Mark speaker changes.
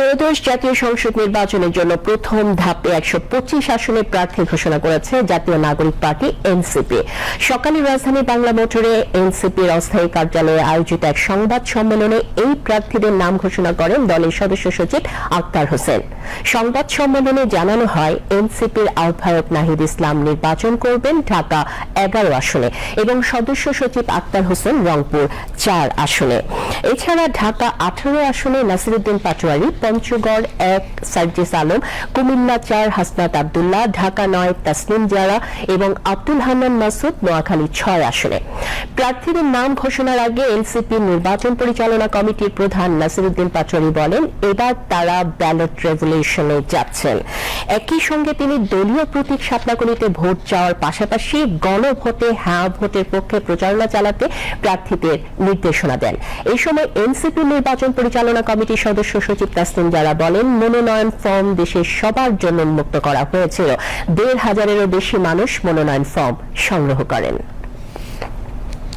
Speaker 1: ত্রয়োদশ জাতীয় সংসদ নির্বাচনের জন্য প্রথম ধাপে 125 আসনে প্রার্থী ঘোষণা করেছে জাতীয় নাগরিক পার্টি এনসিপি। সকালে রাজধানী বাংলা মোটরে এনসিপির অস্থায়ী কার্যালয়ে আয়োজিত এক সংবাদ সম্মেলনে এই প্রার্থীদের নাম ঘোষণা করেন দলের সদস্য সচিব আক্তার হোসেন। সংবাদ সম্মেলনে জানানো হয়, এনসিপির আহ্বায়ক নাহিদ ইসলাম নির্বাচন করবেন ঢাকা 11 আসনে এবং সদস্য সচিব আক্তার হোসেন রংপুর 4 আসনে। এছাড়া ঢাকা 18 আসনে নাসিরউদ্দিন পাটোয়ারি, পঞ্চগড় 1 সার্জিস আলম, কুমিল্লা 4 হাসনাত আব্দুল্লাহ, ঢাকা 9 তাসনিম জারা এবং আব্দুল হান্নান মাসুদ নোয়াখালী 6 আসনে। প্রার্থীদের নাম ঘোষণার আগে এনসিপি নির্বাচন পরিচালনা কমিটির প্রধান নাসিরউদ্দিন পাটোয়ারি বলেন, এবার তারা ব্যালট রেভলিউশনে যাচ্ছেন। একই সঙ্গে তিনি দলীয় প্রতীক শাপলাকলিতে ভোট চাওয়ার পাশাপাশি গণভোটে হ্যাঁ ভোটের পক্ষে প্রচারণা চালাতে প্রার্থীদের নির্দেশনা দেন। এই সময় এনসিপি নির্বাচন পরিচালনা কমিটির সদস্য সচিব তাসনিম জারা বলেন, মনোনয়ন ফর্ম দেশের সবার জন্য উন্মুক্ত করা হয়েছিল। 1,500-এরও বেশি মানুষ মনোনয়ন ফর্ম সংগ্রহ করেন।